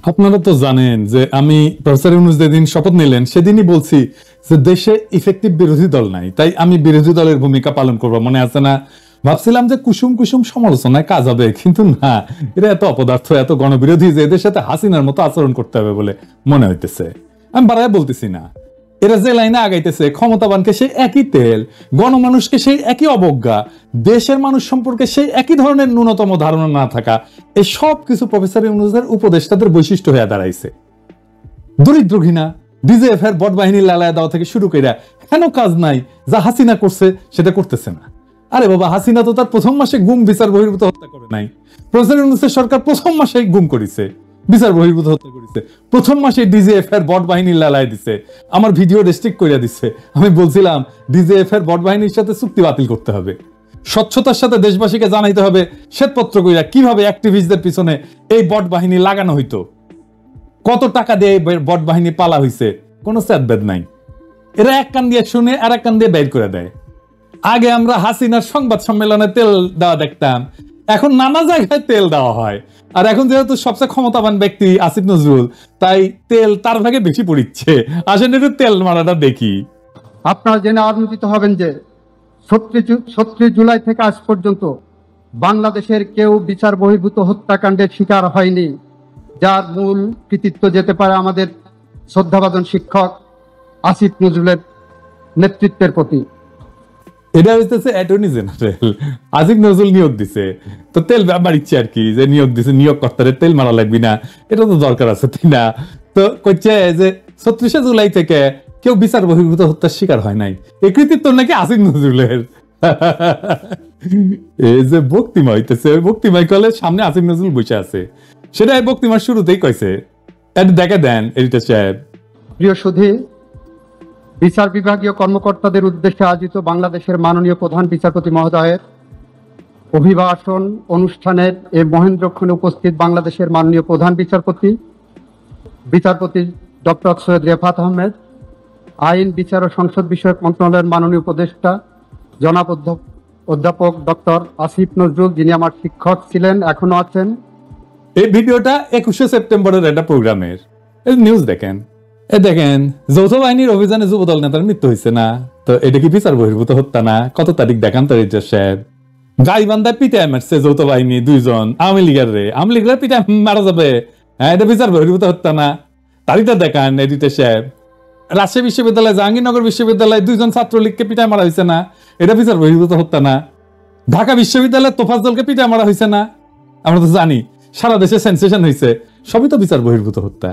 আপনারা তো জানেন যে আমি প্রফেসর ইউনূস যেদিন শপথ নিলেন সেদিনই বলছি যে দেশে ইফেক্টিভ বিরোধী দল নাই, তাই আমি বিরোধী দলের ভূমিকা পালন করবো। মনে আছে না? ভাবছিলাম যে কুসুম কুসুম সমালোচনায় কাজ হবে, কিন্তু না, এরা এত অপদার্থ, এত গণবিরোধী যে এদের সাথে হাসিনার মতো আচরণ করতে হবে বলে মনে হইতেছে। আমি বাড়ায় বলতেছি না, এরা যে লাইনে আগাইতেছে, ক্ষমতাবানকে সেই একই তেল, গণমানুষকে সেই একই অবজ্ঞা, দেশের মানুষ সম্পর্কে সেই একই ধরনের ন্যূনতম ধারণা না থাকা, এই সব কিছু প্রফেসর ইউনূসের উপদেষ্টাদের বৈশিষ্ট্য হয়ে দাঁড়াইছে। দরিদ্র ঘৃণা, ডিজেএফ এর বট বাহিনী লালায় দেওয়া থেকে শুরু করে কেন কাজ নাই যা হাসিনা করছে সেটা করতেছে না। আরে বাবা, হাসিনা তো তার প্রথম মাসে গুম বিচার বহির্ভূত হত্যা করে নাই। প্রফেসর ইউনূসের সরকার প্রথম মাসেই গুম করেছে, বিচার বহির্ভূত হত্যা করেছে, প্রথম মাসে ডিজেএফ এর বট বাহিনী লালায় দিছে, আমার ভিডিও রেস্ট্রিক্ট করে দিচ্ছে। আমি বলছিলাম ডিজেএফ এর বট বাহিনীর সাথে চুক্তি বাতিল করতে হবে, স্বচ্ছতার সাথে দেশবাসীকে জানাইতে হবে শ্বেতপত্র কইরা কিভাবে অ্যাক্টিভিস্টদের পিছনে এই বট বাহিনী লাগানো হইতো, কত টাকা দিয়ে বট বাহিনী পালা হইছে, কোনো স্যাদবেদ নাই। এরা এক কান দিয়ে শুনে আর এক কান দিয়ে বের করে দেয়। আগে আমরা হাসিনার সংবাদ সম্মেলনে তেল দেওয়া দেখতাম, এখন নানা জায়গায় তেল দেওয়া হয়। আর এখন যেহেতু সবচেয়ে ক্ষমতাবান ব্যক্তি আসিফ নজরুল, তাই তেল তার ভাগে বেশি পড়িচ্ছে। আসেন একটু তেল মারাটা দেখি। আপনারা জেনে আনন্দিত হবেন যে ৩৬ জুলাই থেকে আজ পর্যন্ত বাংলাদেশের কেউ বিচার বহির্ভূত হত্যাকাণ্ডের শিকার হয়নি, যার মূল কৃতিত্ব যেতে পারে আমাদের শ্রদ্ধাভাজন শিক্ষক আসিফ নজরুলের নেতৃত্বের প্রতি। এটা হইতেছে অ্যাটর্নি জেনারেল আসিফ নজরুল নিয়োগ দিছে, তো তেল বাড়িচ্ছে আর কি, যে নিয়োগ দিছে, নিয়োগ কর্তারে তেল মারা লাগবি না, এটা তো দরকার আছে, তাই না? তো কইছে যে ৩৬শে জুলাই থেকে কেউ বিচার বহির্ভূত হত্যার শিকার হয় নাই, এই কৃতিত্ব নাকি আসিফ নজরুলের। এই যে বক্তিমা হইতেছে, ওই বক্তিমাই কলের সামনে আসিফ নজরুল বসে আছে, সেটা বক্তিমার শুরুতেই কইছে। এটা দেখে দেন এডিটর সাহেব। প্রিয় সুধী, বিচার বিভাগীয় কর্মকর্তাদের উদ্দেশ্যে আয়োজিত বাংলাদেশের মাননীয় প্রধান বিচারপতি মহোদয়ের অভিভাষণ অনুষ্ঠানের এই মহেন্দ্রক্ষণে উপস্থিত বাংলাদেশের মাননীয় প্রধান বিচারপতি ডক্টর সৈয়দ রেফাত আহমেদ, আইন, বিচার ও সংসদ বিষয়ক মন্ত্রণালয়ের মাননীয় উপদেষ্টা জনাব অধ্যাপক ডক্টর আসিফ নজরুল, যিনি আমার শিক্ষক ছিলেন, এখনো আছেন। এই ভিডিওটা ২১শে সেপ্টেম্বরের একটা প্রোগ্রামের নিউজ দেখেন। দেখেন, যৌথ বাহিনীর অভিযানে যুবদল নেতার মৃত্যু হয়েছে না, তো এটা কি বিচার বহির্ভূত হত্যা না? কত তারিখ দেখান তো রেজার সাহেব। গাইবান্ধায় পিটায় মারছে যৌথ বাহিনী দুইজন আওয়ামী লীগের পিটায় মারা যাবে, হ্যাঁ, এটা বিচার বহির্ভূত হত্যা না? তারিখটা দেখান এডিটর সাহেব। রাজশাহী বিশ্ববিদ্যালয়, জাহাঙ্গীরনগর বিশ্ববিদ্যালয় দুইজন ছাত্রলীগকে পিটায় মারা হয়েছে না, এটা বিচার বহির্ভূত হত্যা না? ঢাকা বিশ্ববিদ্যালয়ের তোফাজ্জলকে পিটায় মারা হয়েছে না? আমরা তো জানি সারা দেশে সেন্সেশন হয়েছে, সবই তো বিচার বহির্ভূত হত্যা।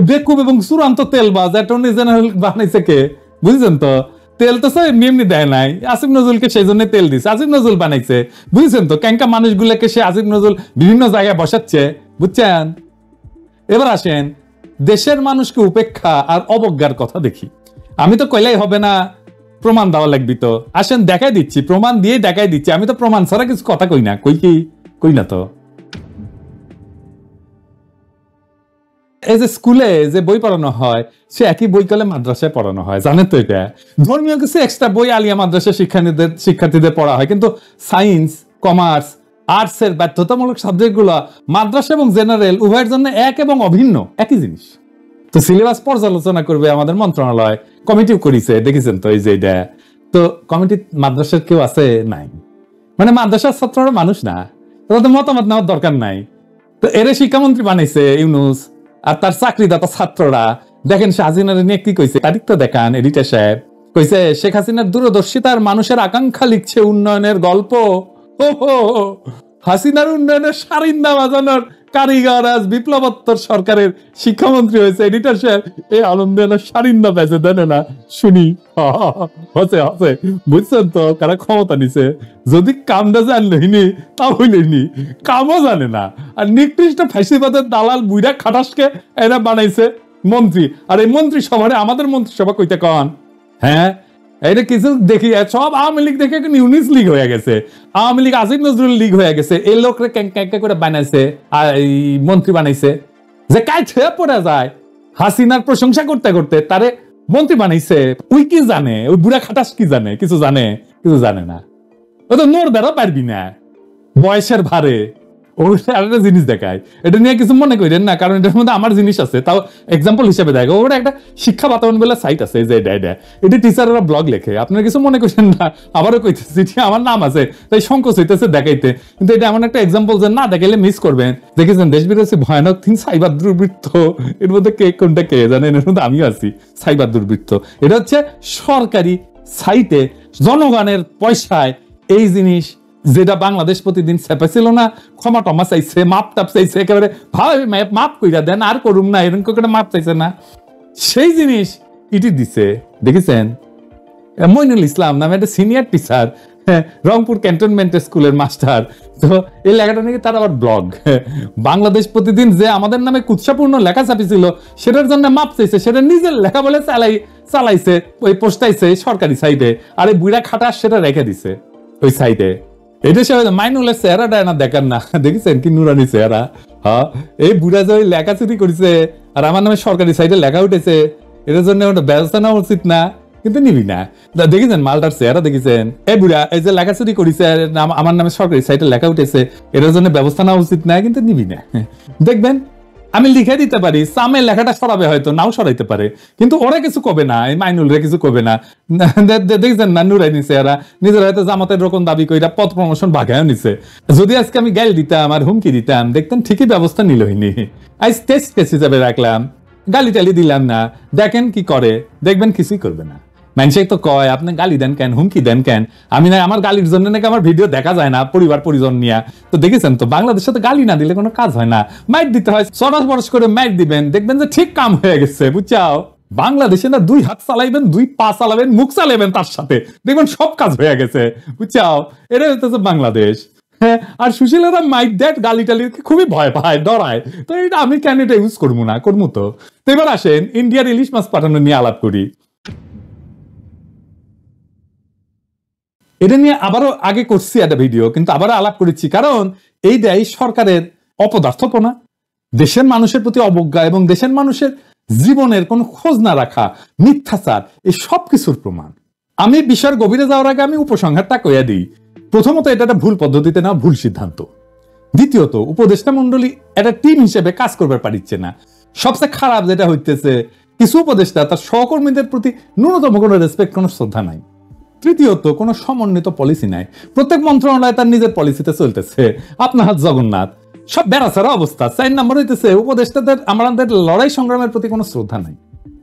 বেকুব এবং চূড়ান্ত তেলবাজ অ্যাটর্নি জেনারেল বানাইছে কে, বুঝছেন তো? তেল তো স্যার এমনি দেয় নাই, আসিফ নজরুলকে সেই জন্য তেল দিচ্ছে, আসিফ নজরুল বানাইছে, বুঝছেন তো? ক্যাঙ্কা মানুষগুলোকে সে আসিফ নজরুল বিভিন্ন জায়গায় বসাচ্ছে, বুঝছেন? এবার আসেন দেশের মানুষকে উপেক্ষা আর অবজ্ঞার কথা দেখি। আমি তো কইলেই হবে না, প্রমাণ দেওয়া লাগবি তো। আসেন দেখাই দিচ্ছি, প্রমাণ দিয়ে দেখাই দিচ্ছি। আমি তো প্রমাণ ছাড়া কিছু কথা কই না, কই না তো। এই যে স্কুলে যে বই পড়ানো হয়, সে একই বই কলে মাদ্রাসায় পড়ানো হয়, জানেন তো? এটা ধর্মীয় কিছু এক্সট্রা বই আলিয়া মাদ্রাসা শিক্ষার্থীদের পড়া হয়, কিন্তু সায়েন্স, কমার্স, আর্টস এর বাধ্যতামূলক সাবজেক্টগুলো মাদ্রাসা এবং জেনারেল উভয়ের জন্য এক এবং অভিন্ন, একই জিনিস। তো সিলেবাস পর্যালোচনা করবে আমাদের মন্ত্রণালয়, কমিটিও করেছে, দেখেছেন তো? এই যে এটা তো কমিটি মাদ্রাসার কেউ আছে নাই, মানে মাদ্রাসার ছাত্ররা মানুষ না, তাদের মতামত নেওয়ার দরকার নাই। তো এর শিক্ষামন্ত্রী বানাইছে ইউনূস, আর তার চাকরিদাতা ছাত্ররা। দেখেন সে হাসিনার নিয়ে কি কইছে, তারিখটা দেখান এডিটর সাহেব। কইছে শেখ হাসিনার দূরদর্শিতার মানুষের আকাঙ্ক্ষা লিখছে উন্নয়নের গল্প। হাসিনার উন্নয়নের সারিন্দা বাজানোর কারিগর আজ বিপ্লবোত্তর সরকারের শিক্ষামন্ত্রী হয়েছে। এডিটর সাহেব এই আনন্দে সারিন্দা বেঁচে দেন না, শুনি হসে হসে, বুঝছেন তো? কারা ক্ষমতা নিছে, যদি কামটা জানলেনি তা হইলেনি, কামও জানে না। আর নিকৃষ্ট ফ্যাসিবাদের দালাল বুইরা খাটাসকে এরা বানাইছে মন্ত্রী। আর এই মন্ত্রী সভারে আমাদের মন্ত্রিসভা কইতে কন, হ্যাঁ, এটা কিছু দেখি সব আওয়ামী লীগ দেখে ইউনিস লীগ হয়ে গেছে, আওয়ামী লীগ আসিফ নজরুল লীগ হয়ে গেছে। এই লোকরে ক্যাঙ্কা করে বানাইছে, আর এই মন্ত্রী বানাইছে যে কাজ হয়ে পড়ে যায়। হাসিনার প্রশংসা করতে করতে তারে মন্ত্রী বানাইছে। ওই কি জানে, ওই বুড়া খাটাস কি জানে? কিছু জানে? কিছু জানে না। ও তো নোর বেরো পারবি না বয়সের ভারে। আরেকটা জিনিস দেখায়, এটা নিয়ে কিছু মনে করেন না, কারণ এটার মধ্যে আমার জিনিস আছে, তাও এক্সাম্পল হিসেবে দেখো। ওটা একটা শিক্ষা বাতাবরণ বলে সাইট আছে, যে এটা টিচাররা ব্লগ লেখে, আপনারা কিছু মনে করছেন না, আবারও কইতেছি আমার নাম আছে তাই সংকোচ হইতেছে দেখাইতে, কিন্তু এটা এমন একটা এক্সাম্পল যে না দেখাইলে মিস করবেন। দেখেছেন দেশ বিরোধী ভয়ানক 3 সাইবার দুর্বৃত্ত, এর মধ্যে কে কোনটা কে জানেন, এর মধ্যে আমিও আছি সাইবার দুর্বৃত্ত। এটা হচ্ছে সরকারি সাইটে জনগণের পয়সায় এই জিনিস, যেটা বাংলাদেশ প্রতিদিন চেপেছিল না, ক্ষমা টমা চাইছে, মাপ টাপ চাইছে, একেবারে ভাই মাপ কইরা দেন আর করুম না, এরকম করে মাপ চাইছে না, সেই জিনিস ইটি দিছে। দেখেছেন মইনুল ইসলাম নামে একটা সিনিয়র টিচার, রংপুর ক্যান্টনমেন্ট স্কুলের মাস্টার, তো এই লেখাটা নাকি তার আবার ব্লগ। বাংলাদেশ প্রতিদিন যে আমাদের নামে কুৎসাপূর্ণ লেখা ছাপিছিল সেটার জন্য মাপ চাইছে, সেটা নিজের লেখা বলে চালাইছে, ওই পোস্টাইছে সরকারি সাইটে, আর এই বুড়া খাটাস সেটা রেখে দিছে ওই সাইটে। এটা সে মাইনুলের চেহারাটা না দেখান না, দেখেছেন কি নুরানি চেহারা। হ্যাঁ, এই বুড়া যে লেখা চুরি করেছে আর আমার নামে সরকারি সাইটে লেখা উঠেছে, এটার জন্য ওটা ব্যবস্থা নেওয়া উচিত না, কিন্তু নিবি না। দেখেছেন মালটার চেহারা দেখেছেন, এই বুড়া এই যে লেখা চুরি করেছে আমার নামে সরকারি সাইটে লেখা উঠেছে, এটার জন্য ব্যবস্থা নেওয়া উচিত না, কিন্তু নিবি না। দেখবেন আমি লিখে দিতে পারি, সামে লেখাটা সরাবে, হয়তো নাও সরাইতে পারে, কিন্তু ওরা কিছু কবে না, এই মাইনুলরা কিছু কবে না। দেখছেন না নুরাই নিছে, এরা নিজের হয়তো জামাতের রকম দাবি কইরা পথ প্রমোশন ভাগায়ও নিছে। যদি আজকে আমি গাইল দিতাম আর হুমকি দিতাম, দেখতেন ঠিকই ব্যবস্থা নিল হইনি। আজ টেস্ট কেস হিসাবে রাখলাম, গালি টালি দিলাম না, দেখেন কি করে, দেখবেন কিছুই করবে না। মানুষে তো কয় আপনি গালি দেন কেন, হুমকি দেন কেন, আমি না আমার গালির জন্য নাকি আমার ভিডিও দেখা যায় না পরিবার পরিজন নিয়ে। তো দেখেছেন তো বাংলাদেশে তো গালি না দিলে কোনো কাজ হয় না, মাইট দিতে হয়, সরস বরস করে মাইট দিবেন, দেখবেন যে ঠিক কাম হয়ে গেছে, বুঝছাও। বাংলাদেশে না 2 হাত চালাইবেন, 2 পা চালাবেন, মুখ চালাইবেন তার সাথে, দেখবেন সব কাজ হয়ে গেছে, বুঝছাও। এটা হচ্ছে বাংলাদেশ। হ্যাঁ, আর সুশীলেরা মাইট দেয়, গালি টালি খুবই ভয় পায়, ডরায়, তো এটা আমি কেন এটা ইউজ করবো না, করবো তো। এবার আসেন ইন্ডিয়ার ইলিশ মাছ পাঠানো নিয়ে আলাপ করি। এটা নিয়ে আবারও আগে করছি একটা ভিডিও, কিন্তু আবারও আলাপ করেছি, কারণ এইটাই সরকারের অপদার্থপনা, দেশের মানুষের প্রতি অবজ্ঞা এবং দেশের মানুষের জীবনের কোনো খোঁজ না রাখা, মিথ্যাচার, এই সব কিছুর প্রমাণ। আমি বিষয়ের গভীরে যাওয়ার আগে আমি উপসংহারটা কইয়া দিই। প্রথমত, এটা একটা ভুল পদ্ধতিতে নেওয়া ভুল সিদ্ধান্ত। দ্বিতীয়ত, উপদেষ্টা মন্ডলী একটা টিম হিসেবে কাজ করবার পারিচ্ছে না। সবচেয়ে খারাপ যেটা হইতেছে, কিছু উপদেষ্টা তার সহকর্মীদের প্রতি ন্যূনতম কোনো রেসপেক্ট, কোনো শ্রদ্ধা নাই। তৃতীয়ত, কোনো সমন্বিত পলিসি নাই, প্রত্যেক মন্ত্রণালয় তার নিজের পলিসিতে চলতেছে, আপনার হাত জগন্নাথ, সব বেড়াছাড়া অবস্থা। 4 নম্বর হইতেছে উপদেষ্টাদের আমাদের লড়াই সংগ্রামের প্রতি কোনো শ্রদ্ধা নাই।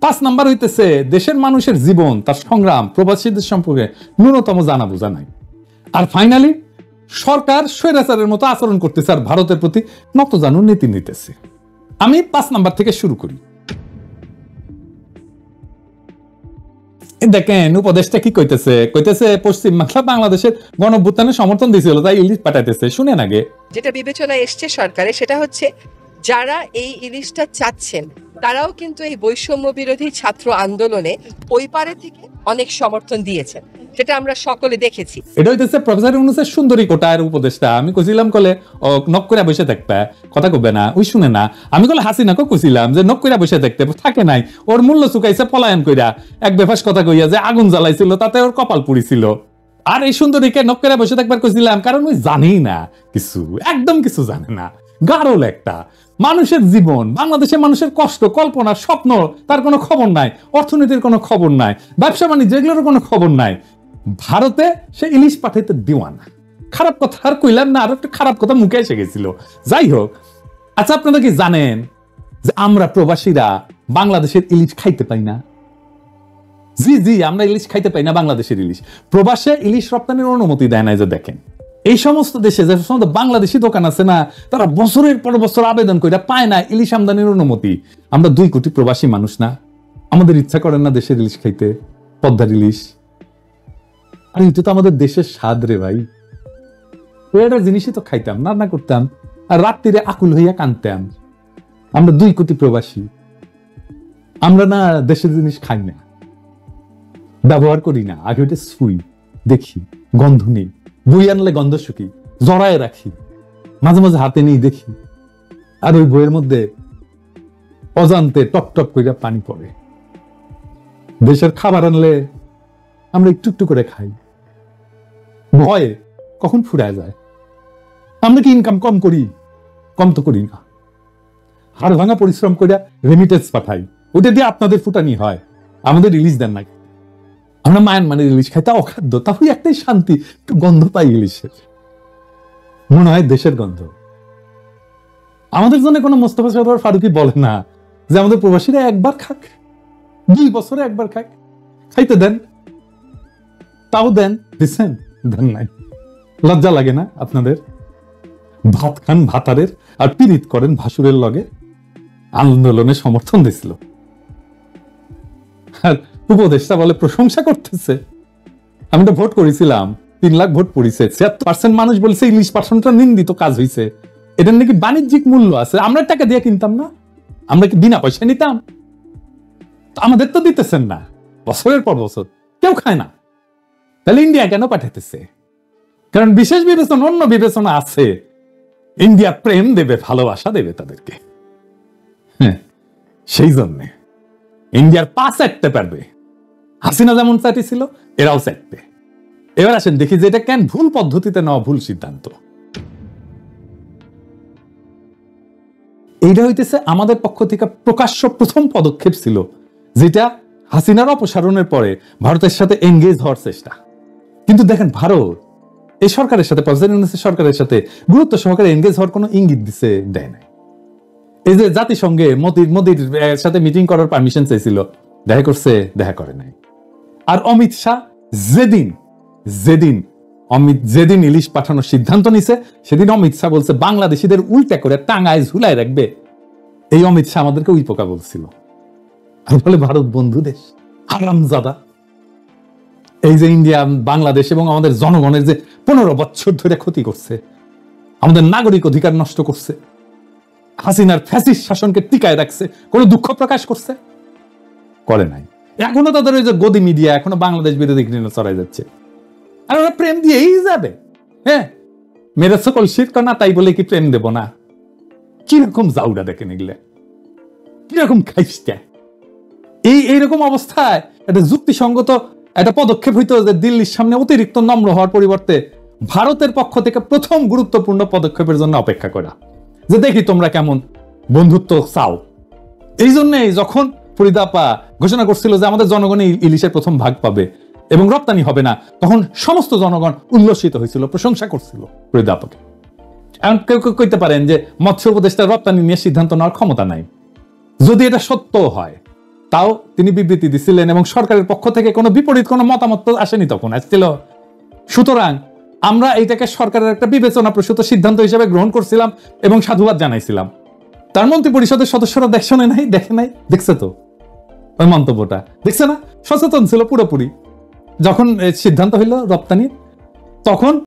5 নম্বর হইতেছে দেশের মানুষের জীবন, তার সংগ্রাম, প্রবাসীদের সম্পর্কে ন্যূনতম জানা বোঝা নাই। আর ফাইনালি সরকার স্বৈরাচারের মতো আচরণ করতেছে আর ভারতের প্রতি নতজানু নীতি নিতেছে। আমি 5 নাম্বার থেকে শুরু করি। দেখেন উপদেশটা কি কইতেছে পশ্চিম বাংলা বাংলাদেশের গণঅভ্যুত্থানের সমর্থন দিয়েছিল, তাই ইলিশ পাঠাইতেছে। শুনেন আগে যেটা বিবেচনায় এসছে সরকারে, সেটা হচ্ছে যারা এই ইলিশটা চাচ্ছেন তারাও কিন্তু এই বৈষম্য বিরোধী ছাত্র আন্দোলনে ওই পারে থেকে অনেক সমর্থন দিয়েছেন, সেটা আমরা সকলে দেখেছি। এটা হইতেছে প্রফেসর ইউনূসের সুন্দরী কোটার উপদেশটা। আমি কইছিলাম কলে নক করে বসে থাকবে, কথা কবে না, ওই শুনে না। আমি কলে হাসিনাকে কইছিলাম যে নক করে বসে থাকতে, থাকে নাই, ওর মূল্য চুকাইছে পলায়ন কইরা, এক বেফাস কথা কইয়া যে আগুন জ্বালাইছিল, তাতে ওর কপাল পুড়িছিল। আর এই সুন্দরীকে নক করে বসে থাকবার কইছিলাম কারণ ওই জানেই না কিছু, একদম কিছু জানে না, গাঢ়ল একটা মানুষের জীবন, বাংলাদেশের মানুষের কষ্ট, কল্পনা, স্বপ্ন, তার কোনো খবর নাই, অর্থনীতির কোনো খবর নাই, ব্যবসা বাণিজ্য এগুলোর কোনো খবর নাই। ভারতে সে ইলিশ পাঠাইতে দিওয়ানা। খারাপ কথা আর কইলাম না, আর একটা খারাপ কথা মুখে এসে গেছিল। যাই হোক, আচ্ছা আপনারা কি জানেন যে আমরা প্রবাসীরা বাংলাদেশের ইলিশ খাইতে পাই না? জি আমরা ইলিশ খাইতে পাই না, বাংলাদেশের ইলিশ। প্রবাসে ইলিশ রপ্তানির অনুমতি দেয় না। যে দেখেন এই সমস্ত দেশে যে সমস্ত বাংলাদেশি দোকান আছে না, তারা বছরের পর বছর আবেদন করে পায় না ইলিশ আমদানির অনুমতি। আমরা 2 কোটি প্রবাসী মানুষ না, আমাদের ইচ্ছা করেন না দেশের ইলিশ খাইতে, পদ্মার ইলিশ? আর এটা তো আমাদের দেশের স্বাদ রে ভাই, একটা জিনিসই তো খাইতাম, রান্না করতাম আর রাত্রিরে আকুল হইয়া কানতাম। আমরা 2 কোটি প্রবাসী, আমরা না দেশের জিনিস খাই না, ব্যবহার করি না। আগে ওইটা ছুঁই, দেখি, গন্ধ নেই, বই আনলে গন্ধ শুকি, জড়ায় রাখি, মাঝে মাঝে হাতে নিই, দেখি, আর ওই বইয়ের মধ্যে অজান্তে টপ টপ করে পানি পড়ে। দেশের খাবার আনলে আমরা একটু একটু করে খাই, ভয়ে কখন ফুরায় যায়। আমরা কি ইনকাম কম করি কম তো করি না, হাড় ভাঙা পরিশ্রম করে রেমিটেন্স পাঠাই, ওটা দিয়ে আপনাদের ফুটানি হয়, আমাদের রিলিজ দেন না। আমরা মায়ানমারের ইলিশ খাই, তা অখাদ্য, তাহলে একটাই শান্তি, একটু গন্ধ পাই ইলিশের, মনে হয় দেশের গন্ধ। আমাদের জন্য কোনো মোস্তফা সরোয়ার ফারুকী বলে না যে আমাদের প্রবাসীরা একবার খাক, 2 বছরে একবার খাক, খাইতে দেন, তাও দেন, দিচ্ছেন, দেন নাই। লজ্জা লাগে না আপনাদের? ভাত খান ভাতারের আর পীড়িত করেন ভাসুরের লগে। আন্দোলনে সমর্থন দিছিল, আর উপদেষ্টা বলে প্রশংসা করতেছে। আমি তো ভোট করেছিলাম, 3 লাখ ভোট পড়েছে, 76% মানুষ বলছে ইলিশ পাঠানোটা নিন্দিত কাজ হয়েছে, এটার নাকি বাণিজ্যিক মূল্য আছে, আমরা টাকা দিয়ে কিনতাম না, আমরা কি বিনা পয়সা নিতাম? আমাদের তো দিতেছেন না, বছরের পর বছর কেউ খায় না, তাহলে ইন্ডিয়া কেন পাঠাইতেছে? কারণ বিশেষ বিবেচনা, অন্য বিবেচনা আছে, ইন্ডিয়া প্রেম দেবে, ভালোবাসা দেবে তাদেরকে, হ্যাঁ, সেই জন্যে ইন্ডিয়ার পা চাটতে পারবে। হাসিনা যেমন চাটিছিল, এরাও চাটবে। এবার আসেন দেখি যে এটা কেন ভুল পদ্ধতিতে নেওয়া, ভুল সিদ্ধান্ত। এইটা হইতেছে আমাদের পক্ষ থেকে প্রকাশ্য প্রথম পদক্ষেপ ছিল, যেটা হাসিনার অপসারণের পরে ভারতের সাথে এনগেজ হওয়ার চেষ্টা। কিন্তু দেখেন ভারত এই সরকারের সাথে, প্রেসিডেন্ট সরকারের সাথে গুরুত্ব সহকারে এনগেজ হওয়ার কোনো ইঙ্গিত দিছে, দেয় নাই। এই যে জাতিসংঘে মোদির সাথে মিটিং করার পারমিশন চাইছিল, দেখা করছে, দেখা করে নাই। আর অমিত শাহ যেদিন ইলিশ পাঠানোর সিদ্ধান্ত নিছে, সেদিন অমিত শাহ বলছে বাংলাদেশিদের উল্টা করে টাঙ্গায় ঝুলাই রাখবে। এই অমিত শাহ আমাদেরকে উই পোকা বলছিল, আর বলে ভারত বন্ধু দেশ, হারামজাদা। এই যে ইন্ডিয়া বাংলাদেশ এবং আমাদের জনগণের যে 15 বছর ধরে ক্ষতি করছে, আমাদের নাগরিক অধিকার নষ্ট করছে, হাসিনার ফ্যাসিস্ট শাসনকে টিকায় রাখছে, কোনো দুঃখ প্রকাশ করছে? করে নাই। এখনো তাদের ওই যে গদি মিডিয়া এখনো বাংলাদেশ বিরোধী ঘৃণা ছড়াই যাচ্ছে, আর ওরা প্রেম দিয়েই যাবে। হ্যাঁ, মেরে সকল শিরক না, তাই বলে কি প্রেম দেব না? কিরকম জাউডা দেখেন এগুলো, কিরকম খাইস্টা। এইরকম অবস্থায় একটা যুক্তিসঙ্গত একটা পদক্ষেপ হইতো যে দিল্লির সামনে অতিরিক্ত নম্র হওয়ার পরিবর্তে ভারতের পক্ষ থেকে প্রথম গুরুত্বপূর্ণ পদক্ষেপের জন্য অপেক্ষা করা, যে দেখি তোমরা কেমন বন্ধুত্ব চাও। এই জন্যই যখন ফরিদা আপা ঘোষণা করছিল যে আমাদের জনগণ ইলিশের প্রথম ভাগ পাবে এবং রপ্তানি হবে না, তখন সমস্ত জনগণ উল্লসিত হয়েছিল, প্রশংসা করছিল ফরিদা আপাকে। এখন কেউ কেউ কইতে পারেন যে মৎস্য উপদেষ্টা রপ্তানি নিয়ে সিদ্ধান্ত নেওয়ার ক্ষমতা নাই। যদি এটা সত্য হয়, তাও তিনি বিবৃতি দিছিলেন এবং সরকারের পক্ষ থেকে কোনো বিপরীত কোনো মতামত আসেনি, তখন আসছিল। সুতরাং আমরা এইটাকে সরকারের একটা বিবেচনা প্রসূত সিদ্ধান্ত হিসেবে গ্রহণ করছিলাম এবং সাধুবাদ জানাইছিলাম। তার মন্ত্রী পরিষদের সদস্যরা দেখে নাই, দেখছে তো ওই মন্তব্যটা, দেখছে না? সচেতন ছিল পুরোপুরি। যখন সিদ্ধান্ত হইল রপ্তানি, তখন